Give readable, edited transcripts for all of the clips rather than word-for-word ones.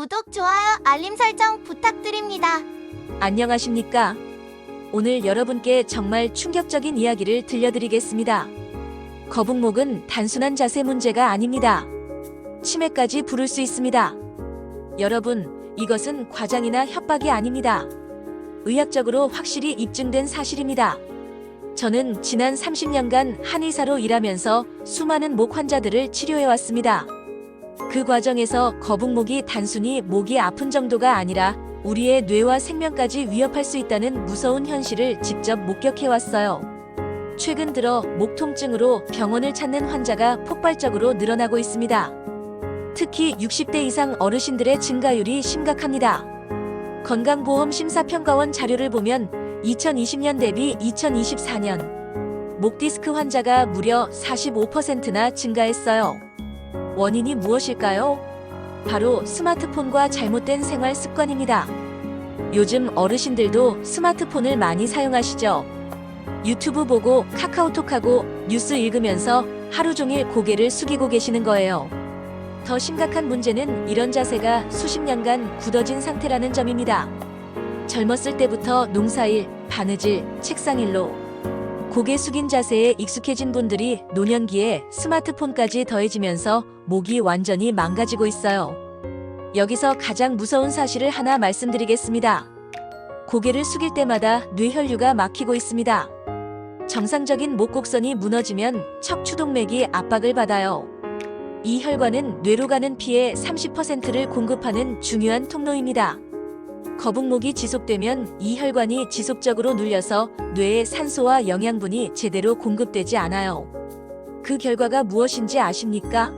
구독, 좋아요, 알림 설정 부탁드립니다. 안녕하십니까? 오늘 여러분께 정말 충격적인 이야기를 들려드리겠습니다. 거북목은 단순한 자세 문제가 아닙니다. 치매까지 부를 수 있습니다. 여러분, 이것은 과장이나 협박이 아닙니다. 의학적으로 확실히 입증된 사실입니다. 저는 지난 30년간 한의사로 일하면서 수많은 목 환자들을 치료해왔습니다. 그 과정에서 거북목이 단순히 목이 아픈 정도가 아니라 우리의 뇌와 생명까지 위협할 수 있다는 무서운 현실을 직접 목격해왔어요. 최근 들어 목 통증으로 병원을 찾는 환자가 폭발적으로 늘어나고 있습니다. 특히 60대 이상 어르신들의 증가율이 심각합니다. 건강보험심사평가원 자료를 보면 2020년 대비 2024년 목 디스크 환자가 무려 45%나 증가했어요. 원인이 무엇일까요? 바로 스마트폰과 잘못된 생활 습관입니다. 요즘 어르신들도 스마트폰을 많이 사용하시죠? 유튜브 보고 카카오톡하고 뉴스 읽으면서 하루 종일 고개를 숙이고 계시는 거예요. 더 심각한 문제는 이런 자세가 수십 년간 굳어진 상태라는 점입니다. 젊었을 때부터 농사일, 바느질, 책상일로 고개 숙인 자세에 익숙해진 분들이 노년기에 스마트폰까지 더해지면서 목이 완전히 망가지고 있어요. 여기서 가장 무서운 사실을 하나 말씀드리겠습니다. 고개를 숙일 때마다 뇌혈류가 막히고 있습니다. 정상적인 목곡선이 무너지면 척추동맥이 압박을 받아요. 이 혈관은 뇌로 가는 피의 30%를 공급하는 중요한 통로입니다. 거북목이 지속되면 이 혈관이 지속적으로 눌려서 뇌에 산소와 영양분이 제대로 공급되지 않아요. 그 결과가 무엇인지 아십니까?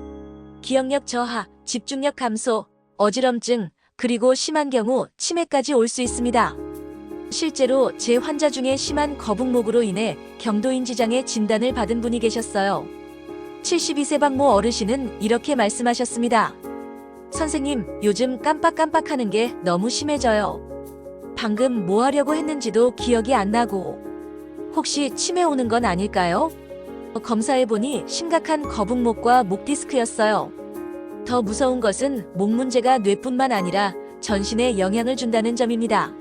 기억력 저하, 집중력 감소, 어지럼증, 그리고 심한 경우 치매까지 올 수 있습니다. 실제로 제 환자 중에 심한 거북목으로 인해 경도인지장애 진단을 받은 분이 계셨어요. 72세 박모 어르신은 이렇게 말씀하셨습니다. 선생님, 요즘 깜빡깜빡하는 게 너무 심해져요. 방금 뭐 하려고 했는지도 기억이 안 나고. 혹시 치매 오는 건 아닐까요? 검사해보니 심각한 거북목과 목 디스크였어요. 더 무서운 것은 목 문제가 뇌뿐만 아니라 전신에 영향을 준다는 점입니다.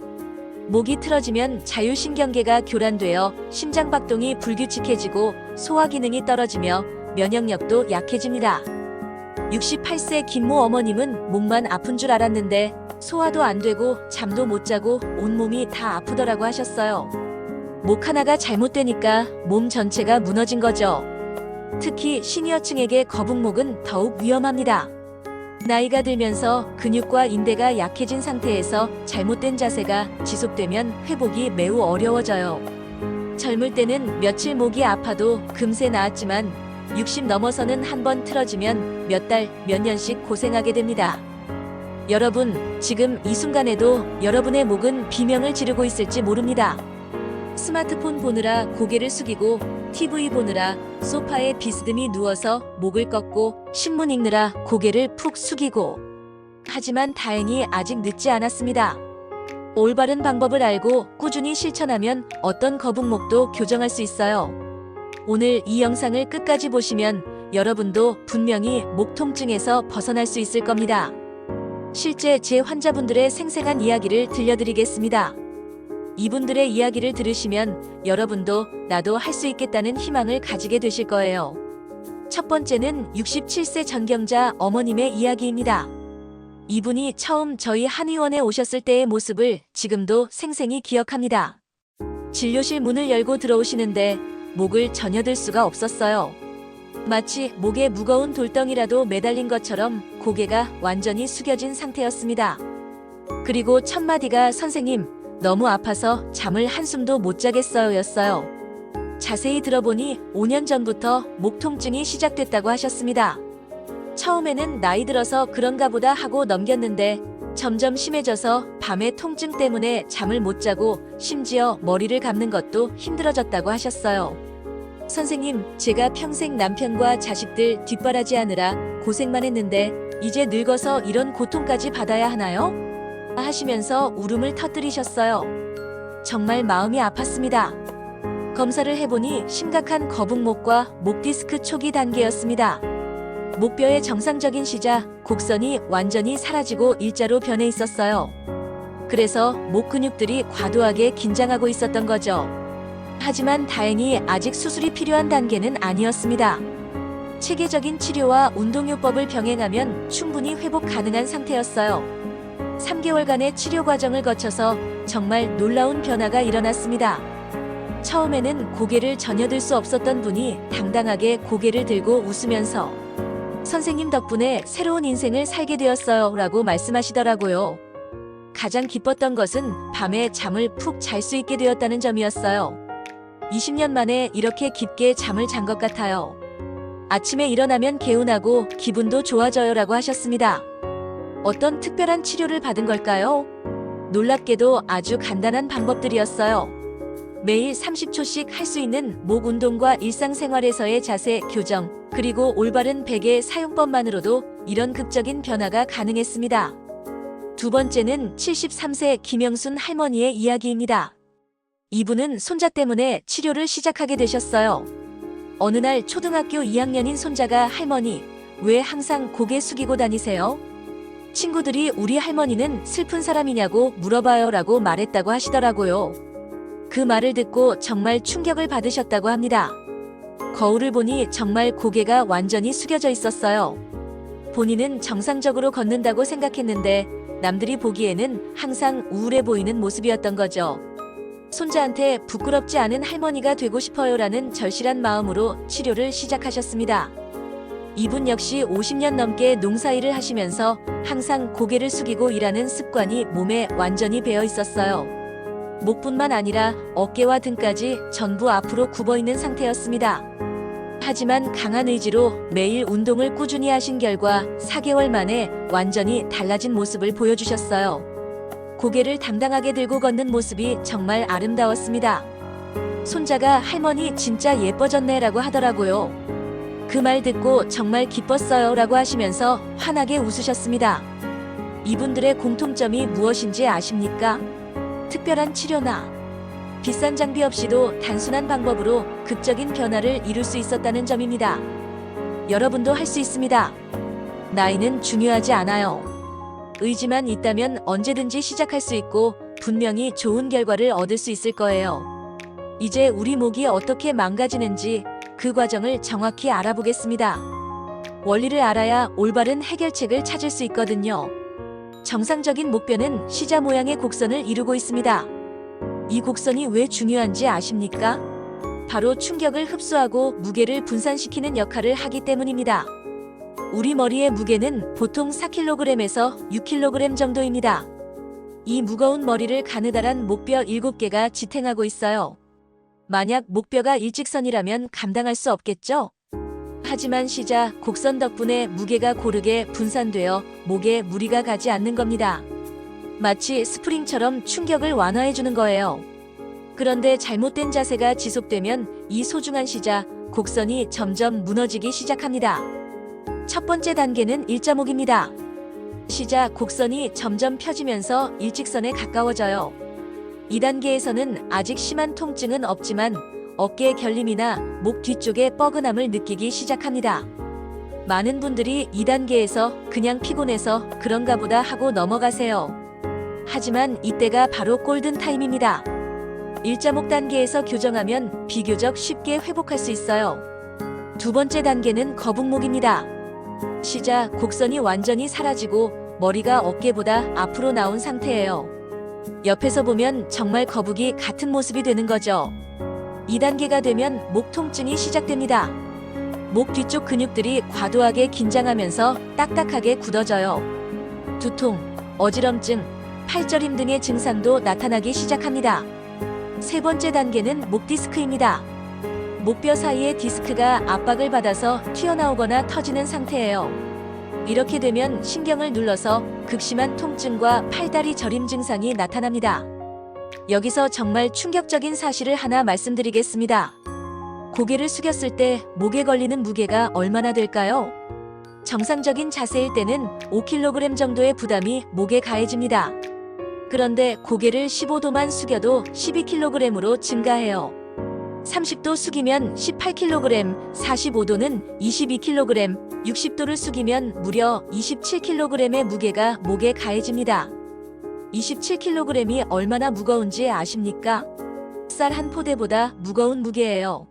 목이 틀어지면 자율신경계가 교란되어 심장박동이 불규칙해지고 소화 기능이 떨어지며 면역력도 약해집니다. 68세 김모 어머님은 목만 아픈 줄 알았는데 소화도 안 되고 잠도 못 자고 온몸이 다 아프더라고 하셨어요. 목 하나가 잘못되니까 몸 전체가 무너진 거죠. 특히 시니어층에게 거북목은 더욱 위험합니다. 나이가 들면서 근육과 인대가 약해진 상태에서 잘못된 자세가 지속되면 회복이 매우 어려워져요. 젊을 때는 며칠 목이 아파도 금세 나았지만 60 넘어서는 한번 틀어지면 몇 달, 몇 년씩 고생하게 됩니다. 여러분, 지금 이 순간에도 여러분의 목은 비명을 지르고 있을지 모릅니다. 스마트폰 보느라 고개를 숙이고 TV 보느라 소파에 비스듬히 누워서 목을 꺾고 신문 읽느라 고개를 푹 숙이고. 하지만 다행히 아직 늦지 않았습니다. 올바른 방법을 알고 꾸준히 실천하면 어떤 거북목도 교정할 수 있어요. 오늘 이 영상을 끝까지 보시면 여러분도 분명히 목 통증에서 벗어날 수 있을 겁니다. 실제 제 환자분들의 생생한 이야기를 들려드리겠습니다. 이분들의 이야기를 들으시면 여러분도 나도 할 수 있겠다는 희망을 가지게 되실 거예요. 첫 번째는 67세 전경자 어머님의 이야기입니다. 이분이 처음 저희 한의원에 오셨을 때의 모습을 지금도 생생히 기억합니다. 진료실 문을 열고 들어오시는데 목을 전혀 들 수가 없었어요. 마치 목에 무거운 돌덩이라도 매달린 것처럼 고개가 완전히 숙여진 상태였습니다. 그리고 첫 마디가 선생님, 너무 아파서 잠을 한숨도 못 자겠어요 였어요. 자세히 들어보니 5년 전부터 목 통증이 시작됐다고 하셨습니다. 처음에는 나이 들어서 그런가 보다 하고 넘겼는데 점점 심해져서 밤에 통증 때문에 잠을 못 자고 심지어 머리를 감는 것도 힘들어졌다고 하셨어요. 선생님, 제가 평생 남편과 자식들 뒷바라지하느라 고생만 했는데 이제 늙어서 이런 고통까지 받아야 하나요? 하시면서 울음을 터뜨리셨어요. 정말 마음이 아팠습니다. 검사를 해보니 심각한 거북목과 목 디스크 초기 단계였습니다. 목뼈의 정상적인 시작, 곡선이 완전히 사라지고 일자로 변해 있었어요. 그래서 목 근육들이 과도하게 긴장하고 있었던 거죠. 하지만 다행히 아직 수술이 필요한 단계는 아니었습니다. 체계적인 치료와 운동요법을 병행하면 충분히 회복 가능한 상태였어요. 3개월간의 치료 과정을 거쳐서 정말 놀라운 변화가 일어났습니다. 처음에는 고개를 전혀 들 수 없었던 분이 당당하게 고개를 들고 웃으면서 선생님 덕분에 새로운 인생을 살게 되었어요 라고 말씀하시더라고요. 가장 기뻤던 것은 밤에 잠을 푹 잘 수 있게 되었다는 점이었어요. 20년 만에 이렇게 깊게 잠을 잔 것 같아요. 아침에 일어나면 개운하고 기분도 좋아져요 라고 하셨습니다. 어떤 특별한 치료를 받은 걸까요? 놀랍게도 아주 간단한 방법들이었어요. 매일 30초씩 할 수 있는 목 운동과 일상생활에서의 자세 교정, 그리고 올바른 베개 사용법만으로도 이런 극적인 변화가 가능했습니다. 두 번째는 73세 김영순 할머니의 이야기입니다. 이분은 손자 때문에 치료를 시작하게 되셨어요. 어느 날 초등학교 2학년인 손자가 할머니, 왜 항상 고개 숙이고 다니세요? 친구들이 우리 할머니는 슬픈 사람이냐고 물어봐요 라고 말했다고 하시더라고요. 그 말을 듣고 정말 충격을 받으셨다고 합니다. 거울을 보니 정말 고개가 완전히 숙여져 있었어요. 본인은 정상적으로 걷는다고 생각했는데 남들이 보기에는 항상 우울해 보이는 모습이었던 거죠. 손자한테 부끄럽지 않은 할머니가 되고 싶어요라는 절실한 마음으로 치료를 시작하셨습니다. 이분 역시 50년 넘게 농사일을 하시면서 항상 고개를 숙이고 일하는 습관이 몸에 완전히 배어 있었어요. 목뿐만 아니라 어깨와 등까지 전부 앞으로 굽어 있는 상태였습니다. 하지만 강한 의지로 매일 운동을 꾸준히 하신 결과 4개월 만에 완전히 달라진 모습을 보여주셨어요. 고개를 당당하게 들고 걷는 모습이 정말 아름다웠습니다. 손자가 할머니 진짜 예뻐졌네 라고 하더라고요. 그 말 듣고 정말 기뻤어요 라고 하시면서 환하게 웃으셨습니다. 이분들의 공통점이 무엇인지 아십니까? 특별한 치료나 비싼 장비 없이도 단순한 방법으로 극적인 변화를 이룰 수 있었다는 점입니다. 여러분도 할 수 있습니다. 나이는 중요하지 않아요. 의지만 있다면 언제든지 시작할 수 있고 분명히 좋은 결과를 얻을 수 있을 거예요. 이제 우리 목이 어떻게 망가지는지 그 과정을 정확히 알아보겠습니다. 원리를 알아야 올바른 해결책을 찾을 수 있거든요. 정상적인 목뼈는 시자 모양의 곡선을 이루고 있습니다. 이 곡선이 왜 중요한지 아십니까? 바로 충격을 흡수하고 무게를 분산시키는 역할을 하기 때문입니다. 우리 머리의 무게는 보통 4kg에서 6kg 정도입니다. 이 무거운 머리를 가느다란 목뼈 7개가 지탱하고 있어요. 만약 목뼈가 일직선이라면 감당할 수 없겠죠? 하지만 시자, 곡선 덕분에 무게가 고르게 분산되어 목에 무리가 가지 않는 겁니다. 마치 스프링처럼 충격을 완화해주는 거예요. 그런데 잘못된 자세가 지속되면 이 소중한 시자, 곡선이 점점 무너지기 시작합니다. 첫 번째 단계는 일자목입니다. 시자, 곡선이 점점 펴지면서 일직선에 가까워져요. 이 단계에서는 아직 심한 통증은 없지만 어깨의 결림이나 목 뒤쪽의 뻐근함을 느끼기 시작합니다. 많은 분들이 이 단계에서 그냥 피곤해서 그런가 보다 하고 넘어가세요. 하지만 이때가 바로 골든타임입니다. 일자목 단계에서 교정하면 비교적 쉽게 회복할 수 있어요. 두 번째 단계는 거북목입니다. 시자, 곡선이 완전히 사라지고 머리가 어깨보다 앞으로 나온 상태예요. 옆에서 보면 정말 거북이 같은 모습이 되는 거죠. 2단계가 되면 목 통증이 시작됩니다. 목 뒤쪽 근육들이 과도하게 긴장하면서 딱딱하게 굳어져요. 두통, 어지럼증, 팔저림 등의 증상도 나타나기 시작합니다. 세 번째 단계는 목 디스크입니다. 목뼈 사이의 디스크가 압박을 받아서 튀어나오거나 터지는 상태예요. 이렇게 되면 신경을 눌러서 극심한 통증과 팔다리 저림 증상이 나타납니다. 여기서 정말 충격적인 사실을 하나 말씀드리겠습니다. 고개를 숙였을 때 목에 걸리는 무게가 얼마나 될까요? 정상적인 자세일 때는 5kg 정도의 부담이 목에 가해집니다. 그런데 고개를 15도만 숙여도 12kg으로 증가해요. 30도 숙이면 18kg, 45도는 22kg, 60도를 숙이면 무려 27kg의 무게가 목에 가해집니다. 27kg이 얼마나 무거운지 아십니까? 쌀 한 포대보다 무거운 무게예요.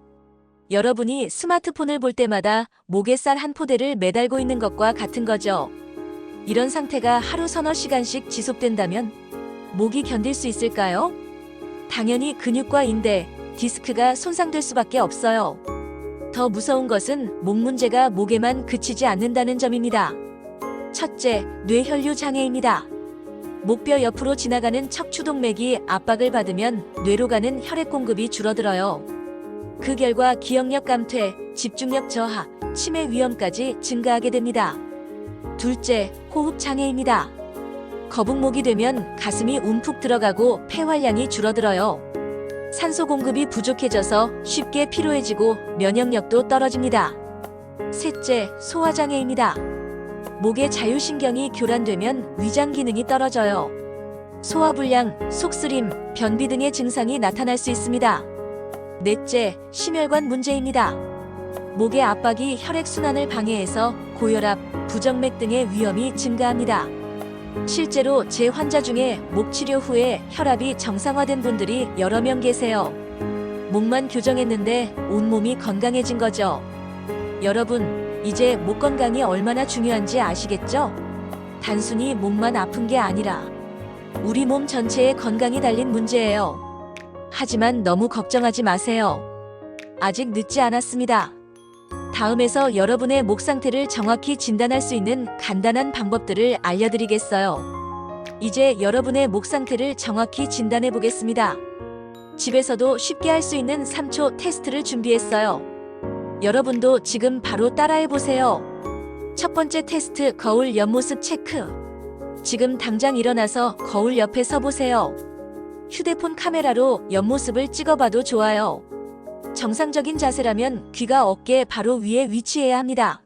여러분이 스마트폰을 볼 때마다 목에 쌀 한 포대를 매달고 있는 것과 같은 거죠. 이런 상태가 하루 서너 시간씩 지속된다면 목이 견딜 수 있을까요? 당연히 근육과 인대, 디스크가 손상될 수밖에 없어요. 더 무서운 것은 목 문제가 목에만 그치지 않는다는 점입니다. 첫째, 뇌혈류 장애입니다. 목뼈 옆으로 지나가는 척추동맥이 압박을 받으면 뇌로 가는 혈액 공급이 줄어들어요. 그 결과 기억력 감퇴, 집중력 저하, 치매 위험까지 증가하게 됩니다. 둘째, 호흡 장애입니다. 거북목이 되면 가슴이 움푹 들어가고 폐활량이 줄어들어요. 산소 공급이 부족해져서 쉽게 피로해지고 면역력도 떨어집니다. 셋째, 소화장애입니다. 목의 자율신경이 교란되면 위장 기능이 떨어져요. 소화불량, 속쓰림, 변비 등의 증상이 나타날 수 있습니다. 넷째, 심혈관 문제입니다. 목의 압박이 혈액순환을 방해해서 고혈압, 부정맥 등의 위험이 증가합니다. 실제로 제 환자 중에 목 치료 후에 혈압이 정상화된 분들이 여러 명 계세요. 목만 교정했는데 온몸이 건강해진 거죠. 여러분, 이제 목 건강이 얼마나 중요한지 아시겠죠? 단순히 목만 아픈 게 아니라 우리 몸 전체의 건강이 달린 문제예요. 하지만 너무 걱정하지 마세요. 아직 늦지 않았습니다. 다음에서 여러분의 목 상태를 정확히 진단할 수 있는 간단한 방법들을 알려드리겠어요. 이제 여러분의 목 상태를 정확히 진단해 보겠습니다. 집에서도 쉽게 할 수 있는 3초 테스트를 준비했어요. 여러분도 지금 바로 따라해 보세요. 첫 번째 테스트, 거울 옆모습 체크. 지금 당장 일어나서 거울 옆에 서 보세요. 휴대폰 카메라로 옆모습을 찍어봐도 좋아요. 정상적인 자세라면 귀가 어깨 바로 위에 위치해야 합니다.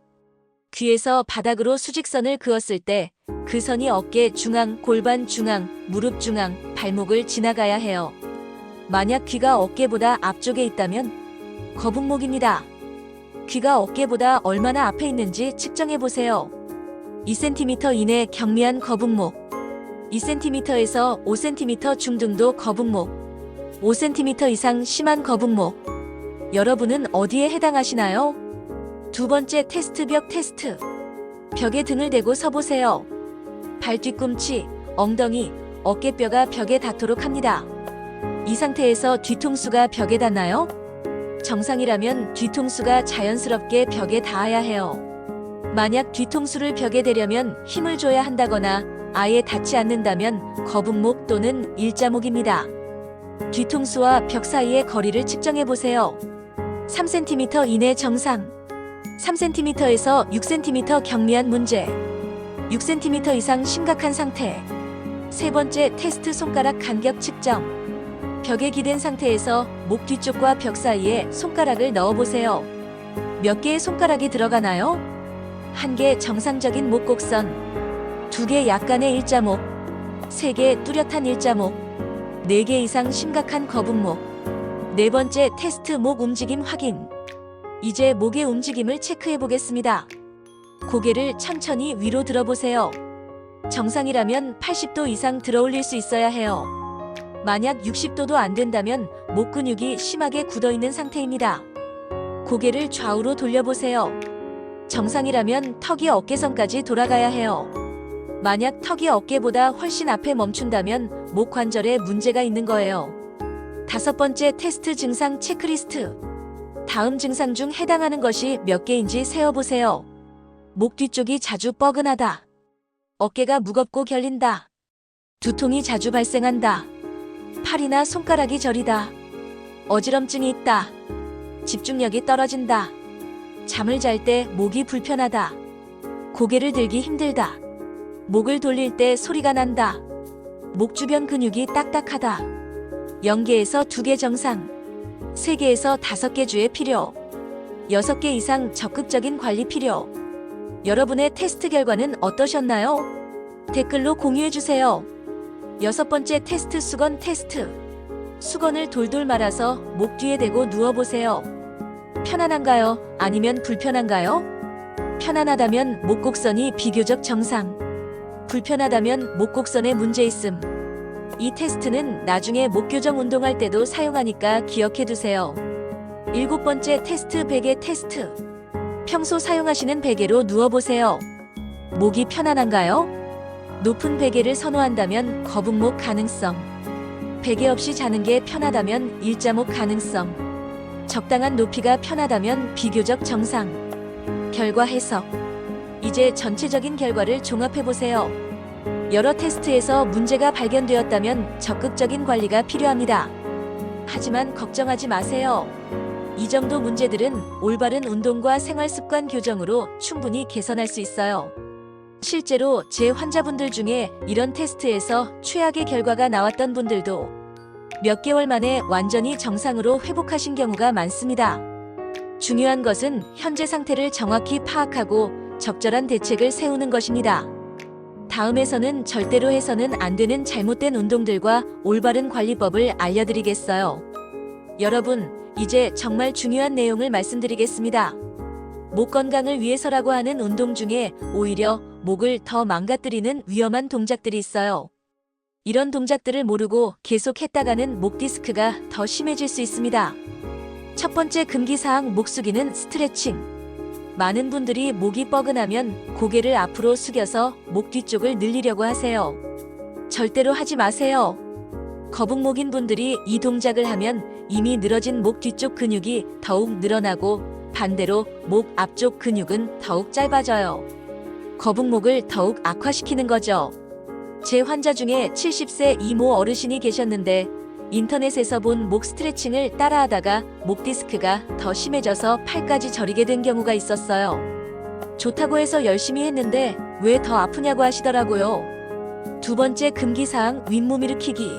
귀에서 바닥으로 수직선을 그었을 때 그 선이 어깨 중앙, 골반 중앙, 무릎 중앙, 발목을 지나가야 해요. 만약 귀가 어깨보다 앞쪽에 있다면 거북목입니다. 귀가 어깨보다 얼마나 앞에 있는지 측정해 보세요. 2cm 이내 경미한 거북목, 2cm에서 5cm 중등도 거북목, 5cm 이상 심한 거북목. 여러분은 어디에 해당하시나요? 두 번째 테스트, 벽 테스트. 벽에 등을 대고 서보세요. 발 뒤꿈치, 엉덩이, 어깨뼈가 벽에 닿도록 합니다. 이 상태에서 뒤통수가 벽에 닿나요? 정상이라면 뒤통수가 자연스럽게 벽에 닿아야 해요. 만약 뒤통수를 벽에 대려면 힘을 줘야 한다거나 아예 닿지 않는다면 거북목 또는 일자목입니다. 뒤통수와 벽 사이의 거리를 측정해 보세요. 3cm 이내 정상, 3cm에서 6cm 경미한 문제, 6cm 이상 심각한 상태. 세 번째 테스트, 손가락 간격 측정. 벽에 기댄 상태에서 목 뒤쪽과 벽 사이에 손가락을 넣어보세요. 몇 개의 손가락이 들어가나요? 1개 정상적인 목 곡선, 2개 약간의 일자목, 3개 뚜렷한 일자목, 4개 이상 심각한 거북목. 네 번째 테스트, 목 움직임 확인. 이제 목의 움직임을 체크해 보겠습니다. 고개를 천천히 위로 들어보세요. 정상이라면 80도 이상 들어올릴 수 있어야 해요. 만약 60도도 안 된다면 목 근육이 심하게 굳어 있는 상태입니다. 고개를 좌우로 돌려보세요. 정상이라면 턱이 어깨선까지 돌아가야 해요. 만약 턱이 어깨보다 훨씬 앞에 멈춘다면 목 관절에 문제가 있는 거예요. 다섯 번째 테스트, 증상 체크리스트. 다음 증상 중 해당하는 것이 몇 개인지 세어보세요. 목 뒤쪽이 자주 뻐근하다. 어깨가 무겁고 결린다. 두통이 자주 발생한다. 팔이나 손가락이 저리다. 어지럼증이 있다. 집중력이 떨어진다. 잠을 잘 때 목이 불편하다. 고개를 들기 힘들다. 목을 돌릴 때 소리가 난다. 목 주변 근육이 딱딱하다. 0개에서 2개 정상, 3개에서 5개 주의 필요, 6개 이상 적극적인 관리 필요. 여러분의 테스트 결과는 어떠셨나요? 댓글로 공유해주세요. 6번째 테스트, 수건 테스트. 수건을 돌돌 말아서 목 뒤에 대고 누워보세요. 편안한가요? 아니면 불편한가요? 편안하다면 목 곡선이 비교적 정상. 불편하다면 목 곡선에 문제 있음. 이 테스트는 나중에 목 교정 운동할 때도 사용하니까 기억해 두세요. 7번째 테스트, 베개 테스트. 평소 사용하시는 베개로 누워보세요. 목이 편안한가요? 높은 베개를 선호한다면 거북목 가능성. 베개 없이 자는 게 편하다면 일자목 가능성. 적당한 높이가 편하다면 비교적 정상. 결과 해석. 이제 전체적인 결과를 종합해보세요. 여러 테스트에서 문제가 발견되었다면 적극적인 관리가 필요합니다. 하지만 걱정하지 마세요. 이 정도 문제들은 올바른 운동과 생활습관 교정으로 충분히 개선할 수 있어요. 실제로 제 환자분들 중에 이런 테스트에서 최악의 결과가 나왔던 분들도 몇 개월 만에 완전히 정상으로 회복하신 경우가 많습니다. 중요한 것은 현재 상태를 정확히 파악하고 적절한 대책을 세우는 것입니다. 다음에서는 절대로 해서는 안 되는 잘못된 운동들과 올바른 관리법을 알려드리겠어요. 여러분, 이제 정말 중요한 내용을 말씀드리겠습니다. 목 건강을 위해서라고 하는 운동 중에 오히려 목을 더 망가뜨리는 위험한 동작들이 있어요. 이런 동작들을 모르고 계속 했다가는 목 디스크가 더 심해질 수 있습니다. 첫 번째 금기사항, 목 숙이는 스트레칭. 많은 분들이 목이 뻐근하면 고개를 앞으로 숙여서 목 뒤쪽을 늘리려고 하세요. 절대로 하지 마세요. 거북목인 분들이 이 동작을 하면 이미 늘어진 목 뒤쪽 근육이 더욱 늘어나고 반대로 목 앞쪽 근육은 더욱 짧아져요. 거북목을 더욱 악화시키는 거죠. 제 환자 중에 70세 이모 어르신이 계셨는데 인터넷에서 본 목 스트레칭을 따라하다가 목 디스크가 더 심해져서 팔까지 저리게 된 경우가 있었어요. 좋다고 해서 열심히 했는데 왜 더 아프냐고 하시더라고요. 두 번째 금기사항, 윗몸 일으키기.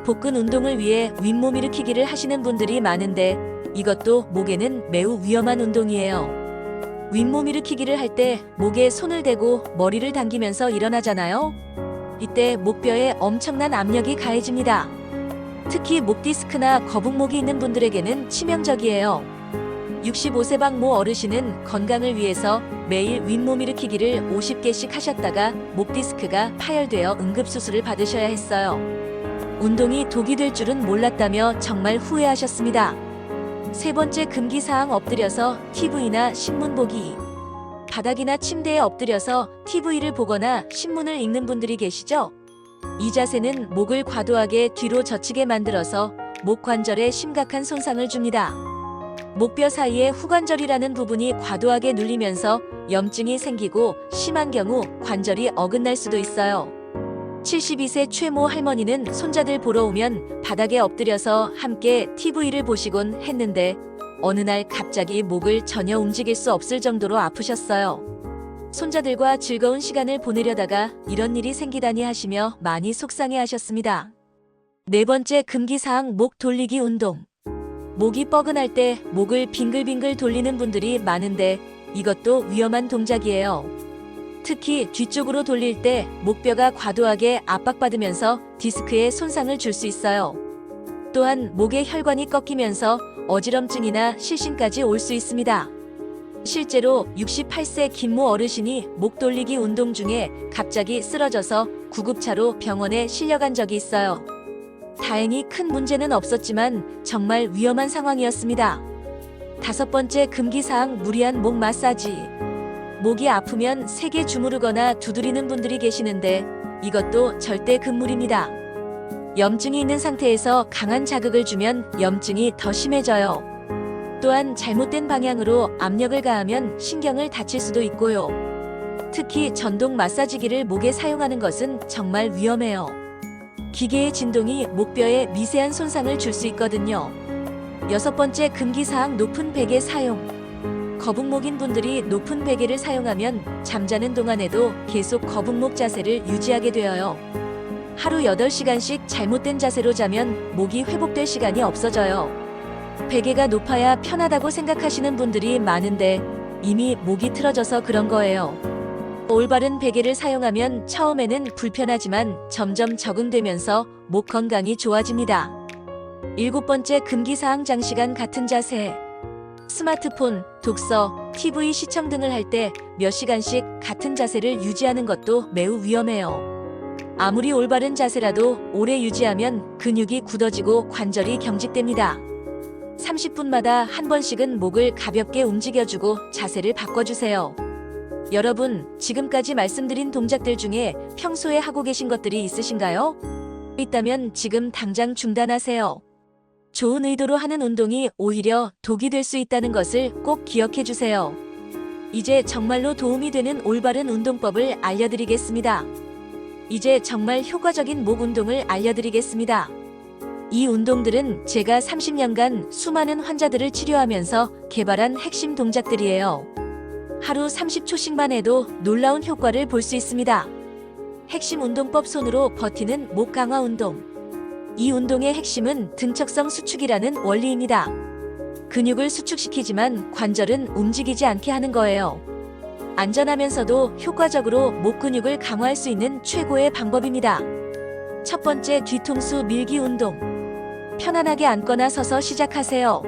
복근 운동을 위해 윗몸 일으키기를 하시는 분들이 많은데 이것도 목에는 매우 위험한 운동이에요. 윗몸 일으키기를 할 때 목에 손을 대고 머리를 당기면서 일어나잖아요. 이때 목뼈에 엄청난 압력이 가해집니다. 특히 목 디스크나 거북목이 있는 분들에게는 치명적이에요. 65세 모 어르신은 건강을 위해서 매일 윗몸 일으키기를 50개씩 하셨다가 목 디스크가 파열되어 응급수술을 받으셔야 했어요. 운동이 독이 될 줄은 몰랐다며 정말 후회하셨습니다. 세 번째 금기사항, 엎드려서 TV나 신문 보기. 바닥이나 침대에 엎드려서 TV를 보거나 신문을 읽는 분들이 계시죠? 이 자세는 목을 과도하게 뒤로 젖히게 만들어서 목 관절에 심각한 손상을 줍니다. 목뼈 사이의 후관절이라는 부분이 과도하게 눌리면서 염증이 생기고 심한 경우 관절이 어긋날 수도 있어요. 72세 최모 할머니는 손자들 보러 오면 바닥에 엎드려서 함께 TV를 보시곤 했는데 어느 날 갑자기 목을 전혀 움직일 수 없을 정도로 아프셨어요. 손자들과 즐거운 시간을 보내려다가 이런 일이 생기다니 하시며 많이 속상해하셨습니다. 네 번째 금기사항, 목 돌리기 운동. 목이 뻐근할 때 목을 빙글빙글 돌리는 분들이 많은데 이것도 위험한 동작이에요. 특히 뒤쪽으로 돌릴 때 목뼈가 과도하게 압박받으면서 디스크에 손상을 줄 수 있어요. 또한 목의 혈관이 꺾이면서 어지럼증이나 실신까지 올 수 있습니다. 실제로 68세 김모 어르신이 목 돌리기 운동 중에 갑자기 쓰러져서 구급차로 병원에 실려간 적이 있어요. 다행히 큰 문제는 없었지만 정말 위험한 상황이었습니다. 다섯 번째 금기사항, 무리한 목 마사지. 목이 아프면 세게 주무르거나 두드리는 분들이 계시는데 이것도 절대 금물입니다. 염증이 있는 상태에서 강한 자극을 주면 염증이 더 심해져요. 또한 잘못된 방향으로 압력을 가하면 신경을 다칠 수도 있고요. 특히 전동 마사지기를 목에 사용하는 것은 정말 위험해요. 기계의 진동이 목뼈에 미세한 손상을 줄 수 있거든요. 여섯 번째 금기사항, 높은 베개 사용. 거북목인 분들이 높은 베개를 사용하면 잠자는 동안에도 계속 거북목 자세를 유지하게 되어요. 하루 8시간씩 잘못된 자세로 자면 목이 회복될 시간이 없어져요. 베개가 높아야 편하다고 생각하시는 분들이 많은데 이미 목이 틀어져서 그런 거예요. 올바른 베개를 사용하면 처음에는 불편하지만 점점 적응되면서 목 건강이 좋아집니다. 7번째 금기사항 장시간 같은 자세. 스마트폰, 독서, TV 시청 등을 할 때 몇 시간씩 같은 자세를 유지하는 것도 매우 위험해요. 아무리 올바른 자세라도 오래 유지하면 근육이 굳어지고 관절이 경직됩니다. 30분마다 한 번씩은 목을 가볍게 움직여주고 자세를 바꿔주세요. 여러분, 지금까지 말씀드린 동작들 중에 평소에 하고 계신 것들이 있으신가요? 있다면 지금 당장 중단하세요. 좋은 의도로 하는 운동이 오히려 독이 될 수 있다는 것을 꼭 기억해 주세요. 이제 정말로 도움이 되는 올바른 운동법을 알려드리겠습니다. 이제 정말 효과적인 목 운동을 알려드리겠습니다. 이 운동들은 제가 30년간 수많은 환자들을 치료하면서 개발한 핵심 동작들이에요. 하루 30초씩만 해도 놀라운 효과를 볼 수 있습니다. 핵심 운동법 손으로 버티는 목 강화 운동. 이 운동의 핵심은 등척성 수축이라는 원리입니다. 근육을 수축시키지만 관절은 움직이지 않게 하는 거예요. 안전하면서도 효과적으로 목 근육을 강화할 수 있는 최고의 방법입니다. 첫 번째, 뒤통수 밀기 운동. 편안하게 앉거나 서서 시작하세요.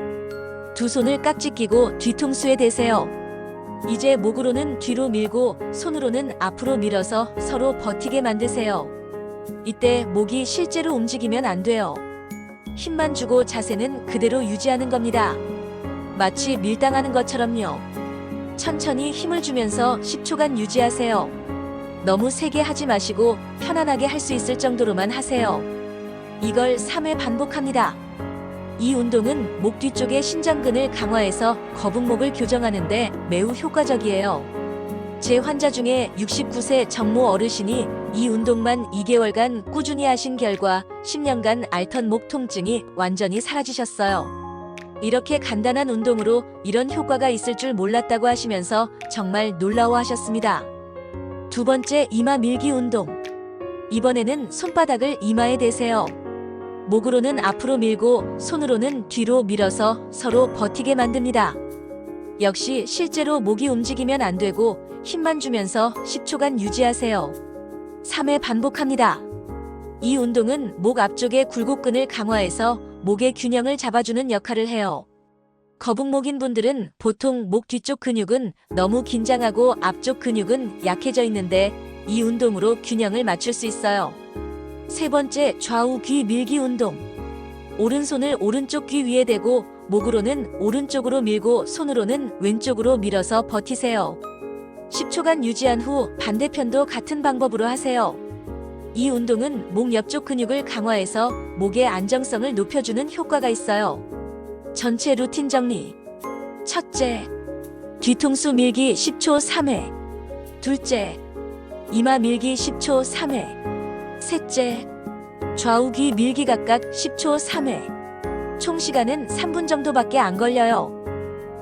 두 손을 깍지 끼고 뒤통수에 대세요. 이제 목으로는 뒤로 밀고 손으로는 앞으로 밀어서 서로 버티게 만드세요. 이때 목이 실제로 움직이면 안 돼요. 힘만 주고 자세는 그대로 유지하는 겁니다. 마치 밀당하는 것처럼요. 천천히 힘을 주면서 10초간 유지하세요. 너무 세게 하지 마시고 편안하게 할 수 있을 정도로만 하세요. 이걸 3회 반복합니다. 이 운동은 목 뒤쪽의 신전근을 강화해서 거북목을 교정하는데 매우 효과적이에요. 제 환자 중에 69세 정모 어르신이 이 운동만 2개월간 꾸준히 하신 결과 10년간 앓던 목 통증이 완전히 사라지셨어요. 이렇게 간단한 운동으로 이런 효과가 있을 줄 몰랐다고 하시면서 정말 놀라워하셨습니다. 두 번째, 이마 밀기 운동. 이번에는 손바닥을 이마에 대세요. 목으로는 앞으로 밀고 손으로는 뒤로 밀어서 서로 버티게 만듭니다. 역시 실제로 목이 움직이면 안 되고 힘만 주면서 10초간 유지하세요. 3회 반복합니다. 이 운동은 목 앞쪽의 굴곡근을 강화해서 목의 균형을 잡아주는 역할을 해요. 거북목인 분들은 보통 목 뒤쪽 근육은 너무 긴장하고 앞쪽 근육은 약해져 있는데 이 운동으로 균형을 맞출 수 있어요. 세 번째, 좌우 귀 밀기 운동. 오른손을 오른쪽 귀 위에 대고 목으로는 오른쪽으로 밀고 손으로는 왼쪽으로 밀어서 버티세요. 10초간 유지한 후 반대편도 같은 방법으로 하세요. 이 운동은 목 옆쪽 근육을 강화해서 목의 안정성을 높여주는 효과가 있어요. 전체 루틴 정리. 첫째, 뒤통수 밀기 10초 3회. 둘째, 이마 밀기 10초 3회. 셋째, 좌우 귀 밀기 각각 10초 3회. 총 시간은 3분 정도밖에 안 걸려요.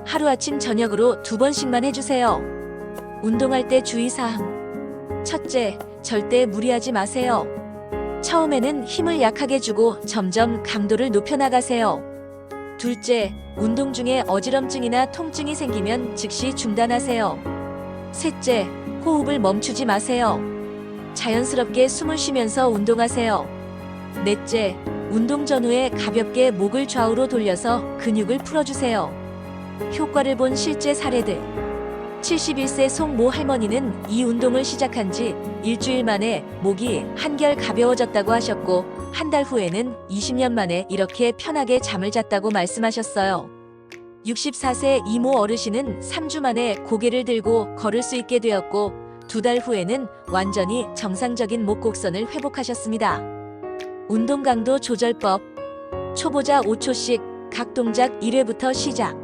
하루아침 저녁으로 2번씩만 해주세요. 운동할 때 주의사항. 첫째, 절대 무리하지 마세요. 처음에는 힘을 약하게 주고 점점 강도를 높여나가세요. 둘째, 운동 중에 어지럼증이나 통증이 생기면 즉시 중단하세요. 셋째, 호흡을 멈추지 마세요. 자연스럽게 숨을 쉬면서 운동하세요. 넷째, 운동 전후에 가볍게 목을 좌우로 돌려서 근육을 풀어주세요. 효과를 본 실제 사례들. 71세 송모 할머니는 이 운동을 시작한 지 일주일 만에 목이 한결 가벼워졌다고 하셨고 한 달 후에는 20년 만에 이렇게 편하게 잠을 잤다고 말씀하셨어요. 64세 이모 어르신은 3주 만에 고개를 들고 걸을 수 있게 되었고 2달 후에는 완전히 정상적인 목 곡선을 회복하셨습니다. 운동 강도 조절법. 초보자 5초씩 각 동작 1회부터 시작.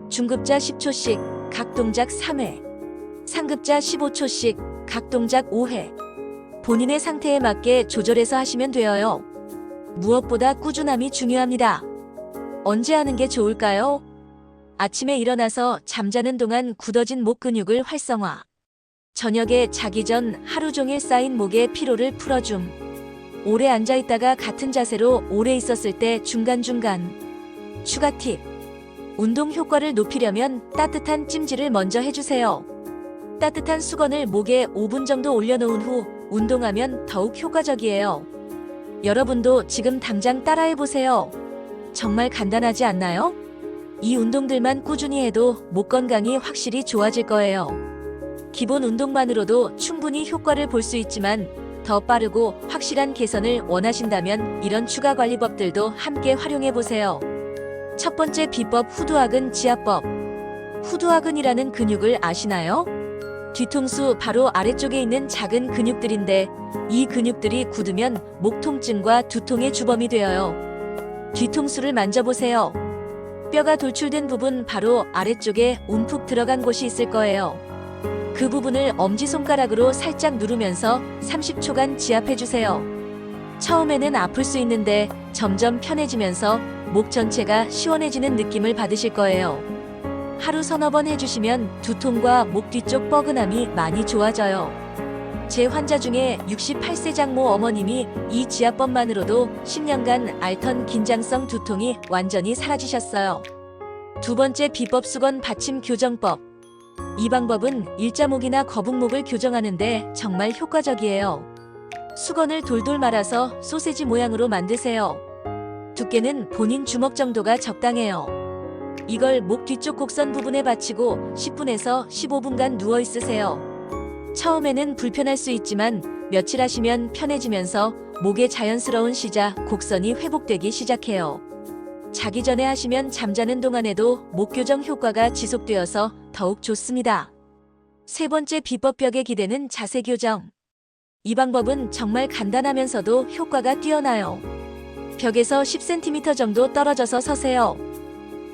중급자 10초씩 각 동작 3회. 상급자 15초씩 각 동작 5회. 본인의 상태에 맞게 조절해서 하시면 돼요. 무엇보다 꾸준함이 중요합니다. 언제 하는 게 좋을까요? 아침에 일어나서 잠자는 동안 굳어진 목 근육을 활성화. 저녁에 자기 전 하루 종일 쌓인 목의 피로를 풀어줌. 오래 앉아있다가 같은 자세로 오래 있었을 때 중간중간. 추가 팁. 운동 효과를 높이려면 따뜻한 찜질을 먼저 해주세요. 따뜻한 수건을 목에 5분 정도 올려놓은 후 운동하면 더욱 효과적이에요. 여러분도 지금 당장 따라해보세요. 정말 간단하지 않나요? 이 운동들만 꾸준히 해도 목 건강이 확실히 좋아질 거예요. 기본 운동만으로도 충분히 효과를 볼 수 있지만 더 빠르고 확실한 개선을 원하신다면 이런 추가 관리법들도 함께 활용해 보세요. 첫 번째 비법 후두하근 지압법. 후두하근이라는 근육을 아시나요? 뒤통수 바로 아래쪽에 있는 작은 근육들인데 이 근육들이 굳으면 목 통증과 두통의 주범이 되어요. 뒤통수를 만져보세요. 뼈가 돌출된 부분 바로 아래쪽에 움푹 들어간 곳이 있을 거예요. 그 부분을 엄지손가락으로 살짝 누르면서 30초간 지압해주세요. 처음에는 아플 수 있는데 점점 편해지면서 목 전체가 시원해지는 느낌을 받으실 거예요. 하루 서너 번 해주시면 두통과 목 뒤쪽 뻐근함이 많이 좋아져요. 제 환자 중에 68세 장모 어머님이 이 지압법만으로도 10년간 앓던 긴장성 두통이 완전히 사라지셨어요. 두 번째 비법 수건 받침 교정법. 이 방법은 일자목이나 거북목을 교정하는데 정말 효과적이에요. 수건을 돌돌 말아서 소세지 모양으로 만드세요. 두께는 본인 주먹 정도가 적당해요. 이걸 목 뒤쪽 곡선 부분에 받치고 10분에서 15분간 누워 있으세요. 처음에는 불편할 수 있지만 며칠 하시면 편해지면서 목의 자연스러운 시작, 곡선이 회복되기 시작해요. 자기 전에 하시면 잠자는 동안에도 목 교정 효과가 지속되어서 더욱 좋습니다. 세 번째 비법벽에 기대는 자세 교정. 이 방법은 정말 간단하면서도 효과가 뛰어나요. 벽에서 10cm 정도 떨어져서 서세요.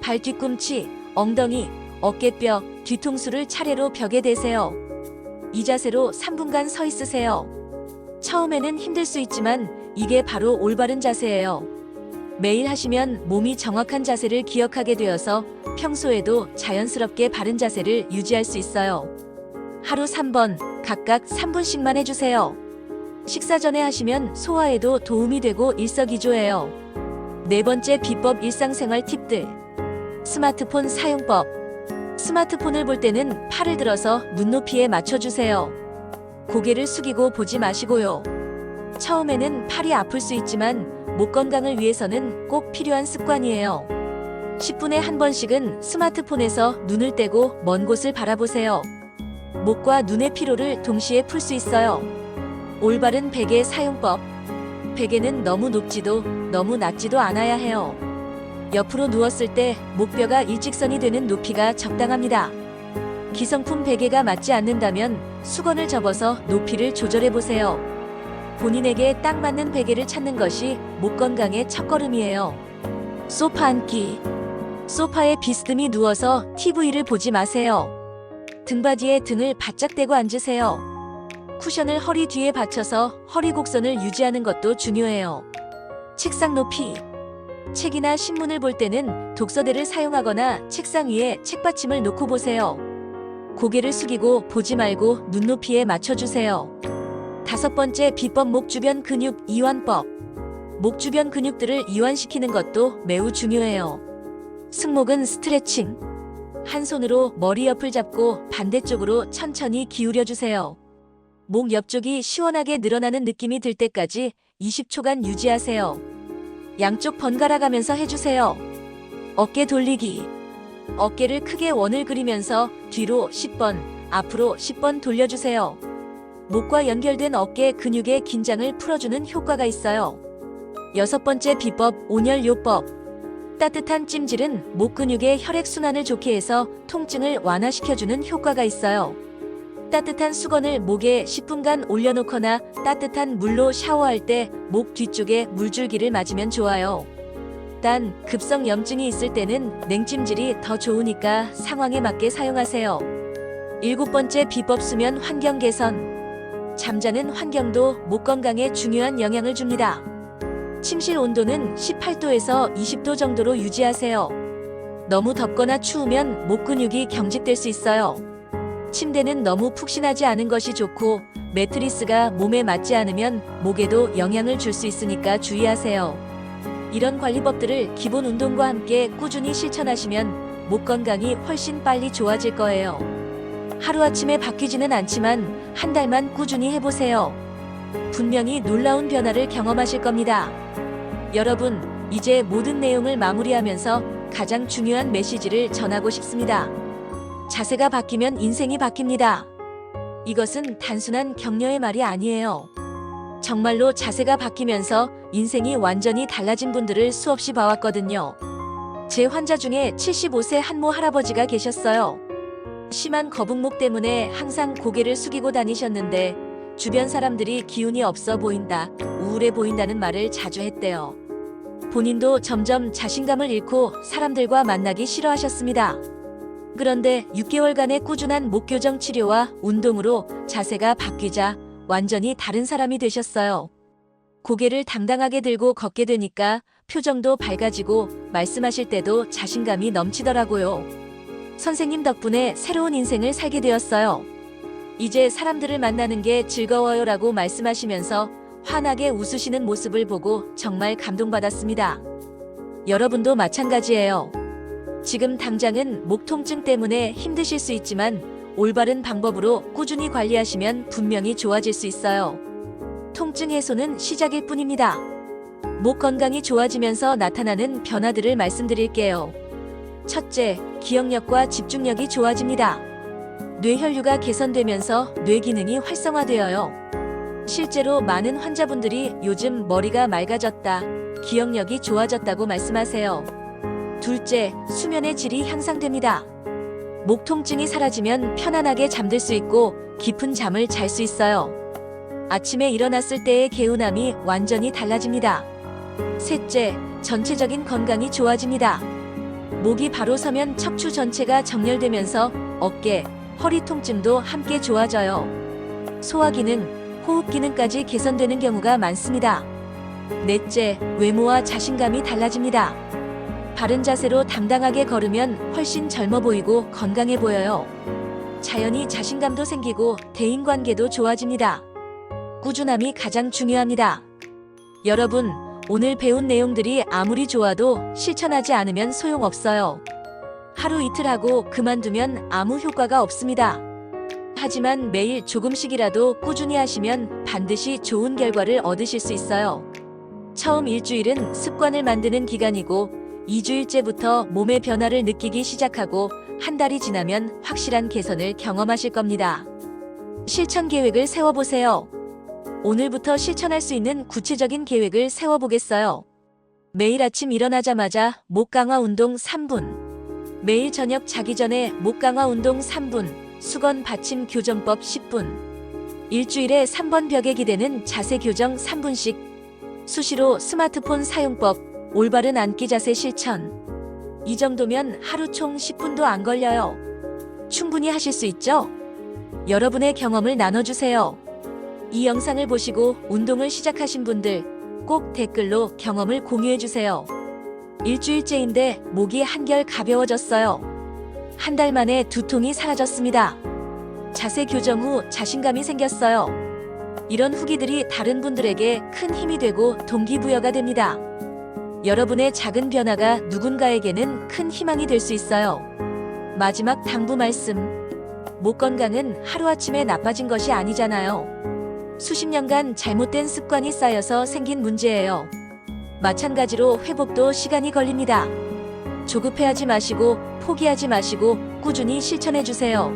발 뒤꿈치, 엉덩이, 어깨뼈, 뒤통수를 차례로 벽에 대세요. 이 자세로 3분간 서 있으세요. 처음에는 힘들 수 있지만 이게 바로 올바른 자세예요. 매일 하시면 몸이 정확한 자세를 기억하게 되어서 평소에도 자연스럽게 바른 자세를 유지할 수 있어요. 하루 3번, 각각 3분씩만 해주세요. 식사 전에 하시면 소화에도 도움이 되고 일석이조예요. 네 번째 비법 일상생활 팁들. 스마트폰 사용법. 스마트폰을 볼 때는 팔을 들어서 눈높이에 맞춰주세요. 고개를 숙이고 보지 마시고요. 처음에는 팔이 아플 수 있지만 목 건강을 위해서는 꼭 필요한 습관이에요. 10분에 한 번씩은 스마트폰에서 눈을 떼고 먼 곳을 바라보세요. 목과 눈의 피로를 동시에 풀 수 있어요. 올바른 베개 사용법. 베개는 너무 높지도 너무 낮지도 않아야 해요. 옆으로 누웠을 때 목뼈가 일직선이 되는 높이가 적당합니다. 기성품 베개가 맞지 않는다면 수건을 접어서 높이를 조절해 보세요. 본인에게 딱 맞는 베개를 찾는 것이 목 건강의 첫걸음이에요. 소파 앉기. 소파에 비스듬히 누워서 TV를 보지 마세요. 등받이에 등을 바짝 대고 앉으세요. 쿠션을 허리 뒤에 받쳐서 허리 곡선을 유지하는 것도 중요해요. 책상 높이. 책이나 신문을 볼 때는 독서대를 사용하거나 책상 위에 책받침을 놓고 보세요. 고개를 숙이고 보지 말고 눈높이에 맞춰주세요. 다섯 번째 비법 목 주변 근육 이완법. 목 주변 근육들을 이완시키는 것도 매우 중요해요. 승모근 스트레칭. 한 손으로 머리 옆을 잡고 반대쪽으로 천천히 기울여주세요. 목 옆쪽이 시원하게 늘어나는 느낌이 들 때까지 20초간 유지하세요. 양쪽 번갈아 가면서 해주세요. 어깨 돌리기. 어깨를 크게 원을 그리면서 뒤로 10번, 앞으로 10번 돌려주세요. 목과 연결된 어깨 근육의 긴장을 풀어주는 효과가 있어요. 여섯 번째 비법 온열요법. 따뜻한 찜질은 목 근육의 혈액순환을 좋게 해서 통증을 완화시켜주는 효과가 있어요. 따뜻한 수건을 목에 10분간 올려놓거나 따뜻한 물로 샤워할 때 목 뒤쪽에 물줄기를 맞으면 좋아요. 단, 급성 염증이 있을 때는 냉찜질이 더 좋으니까 상황에 맞게 사용하세요. 일곱 번째 비법 수면 환경 개선. 잠자는 환경도 목 건강에 중요한 영향을 줍니다. 침실 온도는 18도에서 20도 정도로 유지하세요. 너무 덥거나 추우면 목 근육이 경직될 수 있어요. 침대는 너무 푹신하지 않은 것이 좋고 매트리스가 몸에 맞지 않으면 목에도 영향을 줄 수 있으니까 주의하세요. 이런 관리법들을 기본 운동과 함께 꾸준히 실천하시면 목 건강이 훨씬 빨리 좋아질 거예요. 하루아침에 바뀌지는 않지만 한 달만 꾸준히 해보세요. 분명히 놀라운 변화를 경험하실 겁니다. 여러분, 이제 모든 내용을 마무리하면서 가장 중요한 메시지를 전하고 싶습니다. 자세가 바뀌면 인생이 바뀝니다. 이것은 단순한 격려의 말이 아니에요. 정말로 자세가 바뀌면서 인생이 완전히 달라진 분들을 수없이 봐왔거든요. 제 환자 중에 75세 한모 할아버지가 계셨어요. 심한 거북목 때문에 항상 고개를 숙이고 다니셨는데 주변 사람들이 기운이 없어 보인다, 우울해 보인다는 말을 자주 했대요. 본인도 점점 자신감을 잃고 사람들과 만나기 싫어하셨습니다. 그런데 6개월간의 꾸준한 목 교정 치료와 운동으로 자세가 바뀌자 완전히 다른 사람이 되셨어요. 고개를 당당하게 들고 걷게 되니까 표정도 밝아지고 말씀하실 때도 자신감이 넘치더라고요. 선생님 덕분에 새로운 인생을 살게 되었어요. 이제 사람들을 만나는 게 즐거워요라고 말씀하시면서 환하게 웃으시는 모습을 보고 정말 감동받았습니다. 여러분도 마찬가지예요. 지금 당장은 목 통증 때문에 힘드실 수 있지만 올바른 방법으로 꾸준히 관리하시면 분명히 좋아질 수 있어요. 통증 해소는 시작일 뿐입니다. 목 건강이 좋아지면서 나타나는 변화들을 말씀드릴게요. 첫째, 기억력과 집중력이 좋아집니다. 뇌혈류가 개선되면서 뇌 기능이 활성화되어요. 실제로 많은 환자분들이 요즘 머리가 맑아졌다, 기억력이 좋아졌다고 말씀하세요. 둘째, 수면의 질이 향상됩니다. 목 통증이 사라지면 편안하게 잠들 수 있고 깊은 잠을 잘 수 있어요. 아침에 일어났을 때의 개운함이 완전히 달라집니다. 셋째, 전체적인 건강이 좋아집니다. 목이 바로 서면 척추 전체가 정렬되면서 어깨, 허리 통증도 함께 좋아져요. 소화 기능, 호흡 기능까지 개선되는 경우가 많습니다. 넷째, 외모와 자신감이 달라집니다. 바른 자세로 당당하게 걸으면 훨씬 젊어 보이고 건강해 보여요. 자연히 자신감도 생기고 대인관계도 좋아집니다. 꾸준함이 가장 중요합니다. 여러분, 오늘 배운 내용들이 아무리 좋아도 실천하지 않으면 소용없어요. 하루 이틀 하고 그만두면 아무 효과가 없습니다. 하지만 매일 조금씩이라도 꾸준히 하시면 반드시 좋은 결과를 얻으실 수 있어요. 처음 일주일은 습관을 만드는 기간이고 2주일째부터 몸의 변화를 느끼기 시작하고 한 달이 지나면 확실한 개선을 경험하실 겁니다. 실천 계획을 세워보세요. 오늘부터 실천할 수 있는 구체적인 계획을 세워보겠어요. 매일 아침 일어나자마자 목 강화 운동 3분. 매일 저녁 자기 전에 목 강화 운동 3분. 수건 받침 교정법 10분. 일주일에 3번 벽에 기대는 자세 교정 3분씩. 수시로 스마트폰 사용법, 올바른 앉기 자세 실천. 이 정도면 하루 총 10분도 안 걸려요. 충분히 하실 수 있죠? 여러분의 경험을 나눠주세요. 이 영상을 보시고 운동을 시작하신 분들 꼭 댓글로 경험을 공유해주세요. 일주일째인데 목이 한결 가벼워졌어요. 한 달 만에 두통이 사라졌습니다. 자세 교정 후 자신감이 생겼어요. 이런 후기들이 다른 분들에게 큰 힘이 되고 동기부여가 됩니다. 여러분의 작은 변화가 누군가에게는 큰 희망이 될 수 있어요. 마지막 당부 말씀. 목 건강은 하루아침에 나빠진 것이 아니잖아요. 수십 년간 잘못된 습관이 쌓여서 생긴 문제예요. 마찬가지로 회복도 시간이 걸립니다. 조급해하지 마시고 포기하지 마시고 꾸준히 실천해주세요.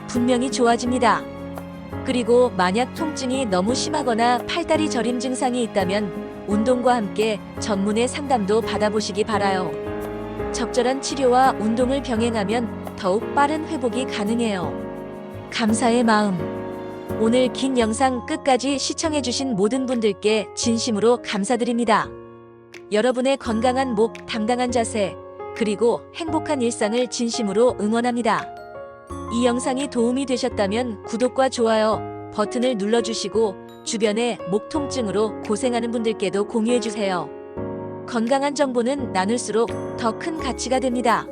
분명히 좋아집니다. 그리고 만약 통증이 너무 심하거나 팔다리 저림 증상이 있다면 운동과 함께 전문의 상담도 받아보시기 바라요. 적절한 치료와 운동을 병행하면 더욱 빠른 회복이 가능해요. 감사의 마음. 오늘 긴 영상 끝까지 시청해주신 모든 분들께 진심으로 감사드립니다. 여러분의 건강한 목, 당당한 자세, 그리고 행복한 일상을 진심으로 응원합니다. 이 영상이 도움이 되셨다면 구독과 좋아요 버튼을 눌러주시고 주변에 목 통증으로 고생하는 분들께도 공유해주세요. 건강한 정보는 나눌수록 더 큰 가치가 됩니다.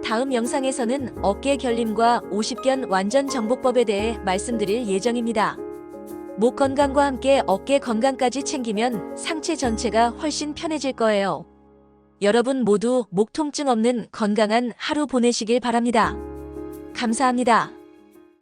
다음 영상에서는 어깨 결림과 50견 완전 정복법에 대해 말씀드릴 예정입니다. 목 건강과 함께 어깨 건강까지 챙기면 상체 전체가 훨씬 편해질 거예요. 여러분 모두 목 통증 없는 건강한 하루 보내시길 바랍니다. 감사합니다.